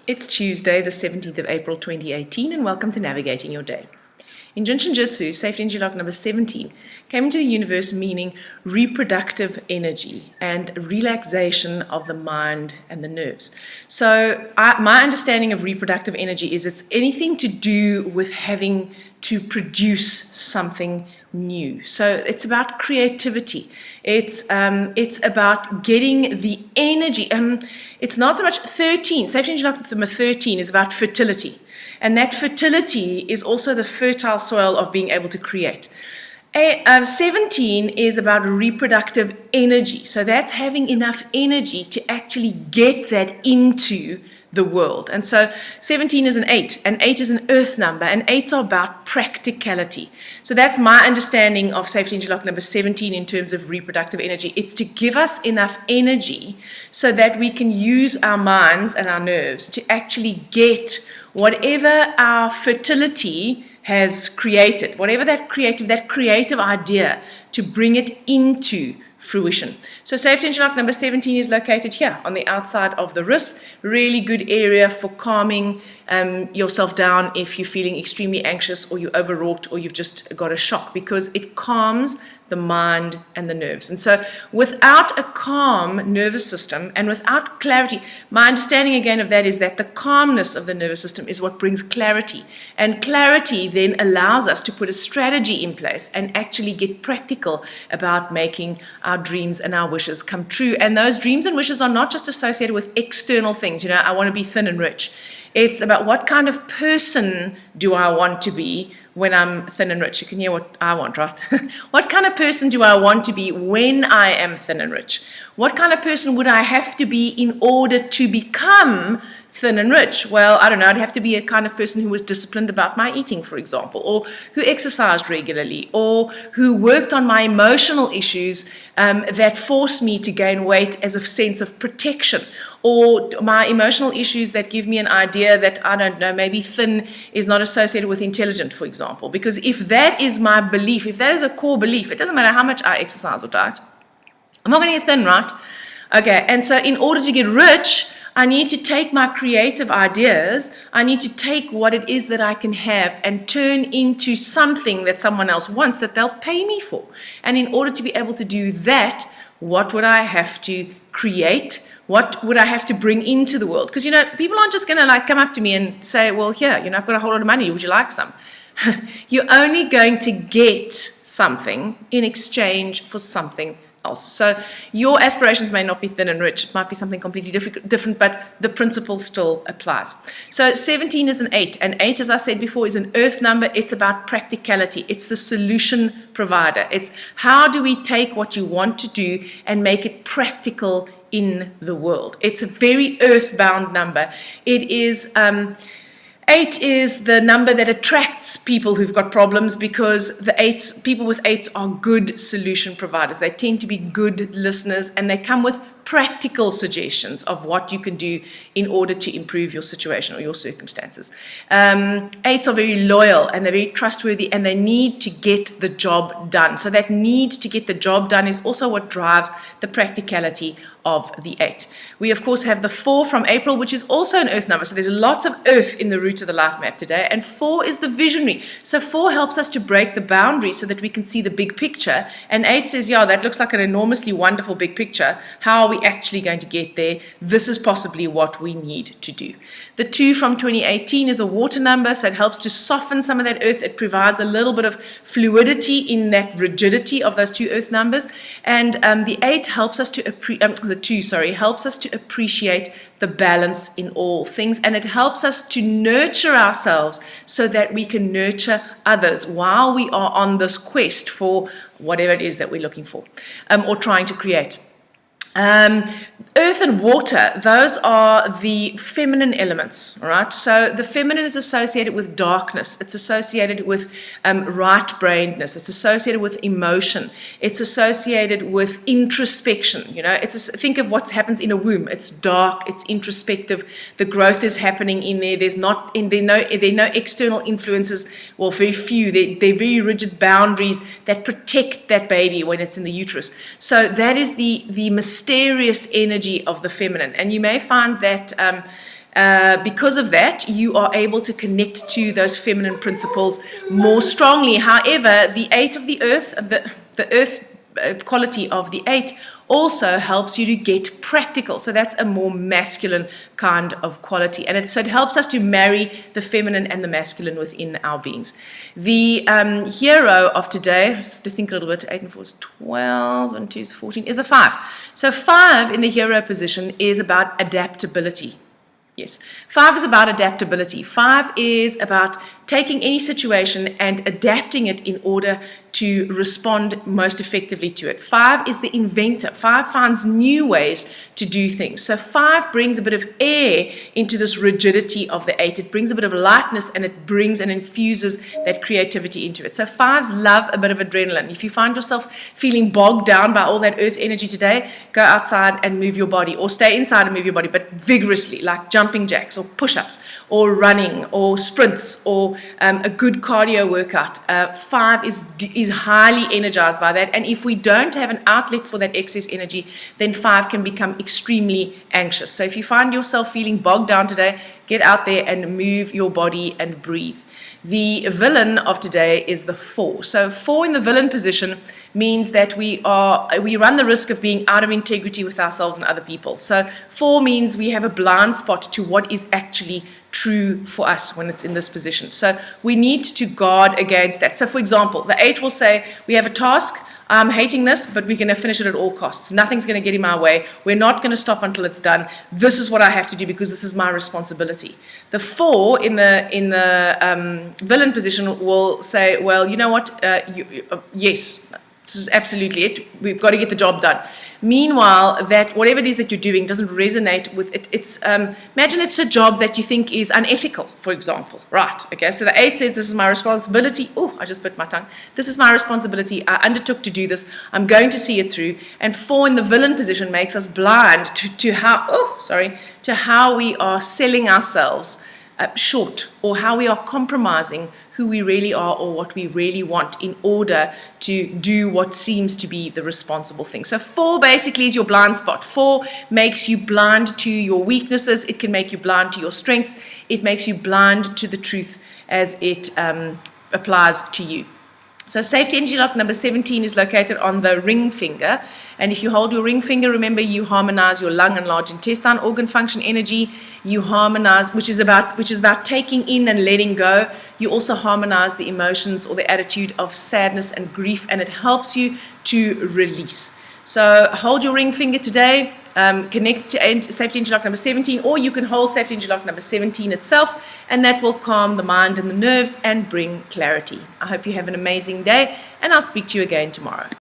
It's Tuesday, the 17th of April 2018, and welcome to Navigating Your Day. In Jinshin Jitsu, safety energy lock number 17 came into the universe meaning reproductive energy and relaxation of the mind and the nerves. So my understanding of reproductive energy is it's anything to do with having to produce something new. So it's about creativity. It's about getting the energy. It's not so much 13. Safety energy lock number 13 is about fertility. And that fertility is also the fertile soil of being able to create. 17 is about reproductive energy. So that's having enough energy to actually get that into the world. And so 17 is an 8, and 8 is an earth number, and 8s are about practicality. So that's my understanding of safety energy lock number 17 in terms of reproductive energy. It's to give us enough energy so that we can use our minds and our nerves to actually get whatever our fertility has created, whatever that creative idea, to bring it into fruition. So safety energy lock number 17 is located here on the outside of the wrist. Really good area for calming yourself down if you're feeling extremely anxious or you're overwrought or you've just got a shock, because it calms the mind and the nerves. And so without a calm nervous system and without clarity, my understanding again of that is that the calmness of the nervous system is what brings clarity. And clarity then allows us to put a strategy in place and actually get practical about making our dreams and our wishes come true. And those dreams and wishes are not just associated with external things. I want to be thin and rich. It's about what kind of person do I want to be when I'm thin and rich. You can hear what I want, right? What kind of person do I want to be when I am thin and rich? What kind of person would I have to be in order to become thin and rich? Well, I don't know. I'd have to be a kind of person who was disciplined about my eating, for example, or who exercised regularly, or who worked on my emotional issues that forced me to gain weight as a sense of protection, or my emotional issues that give me an idea that, I don't know, maybe thin is not associated with intelligent, for example. Because if that is my belief, if that is a core belief, it doesn't matter how much I exercise or diet, I'm not going to get thin, right? Okay, and so in order to get rich, I need to take my creative ideas, I need to take what it is that I can have and turn into something that someone else wants that they'll pay me for. And in order to be able to do that, what would I have to create? What would I have to bring into the world? Because, people aren't just going to come up to me and say, well, here, I've got a whole lot of money. Would you like some? You're only going to get something in exchange for something else. So your aspirations may not be thin and rich. It might be something completely different, but the principle still applies. So 17 is an 8. And 8, as I said before, is an earth number. It's about practicality. It's the solution provider. It's how do we take what you want to do and make it practical in the world. It's a very earthbound number. It is 8 is the number that attracts people who've got problems, because people with 8s are good solution providers. They tend to be good listeners, and they come with practical suggestions of what you can do in order to improve your situation or your circumstances. 8s are very loyal, and they're very trustworthy, and they need to get the job done. So that need to get the job done is also what drives the practicality of the 8. We, of course, have the 4 from April, which is also an earth number. So there's lots of earth in the root of the life map today. And 4 is the visionary. So 4 helps us to break the boundaries so that we can see the big picture. And 8 says, yeah, that looks like an enormously wonderful big picture. How are we actually going to get there? This is possibly what we need to do. The 2 from 2018 is a water number. So it helps to soften some of that earth. It provides a little bit of fluidity in that rigidity of those 2 earth numbers. And the 8 helps us to helps us to appreciate the balance in all things, and it helps us to nurture ourselves so that we can nurture others while we are on this quest for whatever it is that we're looking for or trying to create. Earth and water, those are the feminine elements, right? So the feminine is associated with darkness. It's associated with right-brainedness. It's associated with emotion. It's associated with introspection. Think of what happens in a womb. It's dark. It's introspective. The growth is happening in there. There are no external influences. Well, very few. They're very rigid boundaries that protect that baby when it's in the uterus. So that is the mysterious energy of the feminine. And you may find that Because of that, you are able to connect to those feminine principles more strongly. However, the 8 of the earth, the earth quality of the 8 also helps you to get practical. So that's a more masculine kind of quality. And so it helps us to marry the feminine and the masculine within our beings. The hero of today, I just have to think a little bit, 8 and 4 is 12, and 2 is 14, is a 5. So 5 in the hero position is about adaptability. Yes, 5 is about adaptability. 5 is about taking any situation and adapting it in order to respond most effectively to it. 5 is the inventor. 5 finds new ways to do things. So 5 brings a bit of air into this rigidity of the 8. It brings a bit of lightness, and it brings and infuses that creativity into it. So 5s love a bit of adrenaline. If you find yourself feeling bogged down by all that earth energy today, go outside and move your body, or stay inside and move your body, but vigorously, like jumping jacks or push-ups or running or sprints or a good cardio workout. 5 is highly energized by that, and if we don't have an outlet for that excess energy, then 5 can become extremely anxious. So if you find yourself feeling bogged down today, get out there and move your body and breathe. The villain of today is the 4. So 4 in the villain position means that we run the risk of being out of integrity with ourselves and other people. So 4 means we have a blind spot to what is actually true for us when it's in this position. So we need to guard against that. So for example, the 8 will say, we have a task, I'm hating this, but we're going to finish it at all costs. Nothing's going to get in my way. We're not going to stop until it's done. This is what I have to do because this is my responsibility. The 4 in the villain position will say, well, you know what? Yes, this is absolutely it. We've got to get the job done. Meanwhile, that whatever it is that you're doing doesn't resonate with it. Imagine it's a job that you think is unethical, for example. Right, okay, so the 8 says, this is my responsibility. Oh, I just bit my tongue. This is my responsibility. I undertook to do this. I'm going to see it through. And 4 in the villain position makes us blind to how we are selling ourselves short, or how we are compromising who we really are or what we really want in order to do what seems to be the responsible thing. So 4 basically is your blind spot. 4 makes you blind to your weaknesses. It can make you blind to your strengths. It makes you blind to the truth as it applies to you. So safety energy lock number 17 is located on the ring finger. And if you hold your ring finger, remember you harmonize your lung and large intestine organ function energy. You harmonize, which is about taking in and letting go. You also harmonize the emotions or the attitude of sadness and grief, and it helps you to release. So hold your ring finger today, connect to safety energy lock number 17, or you can hold safety energy lock number 17 itself, and that will calm the mind and the nerves and bring clarity. I hope you have an amazing day, and I'll speak to you again tomorrow.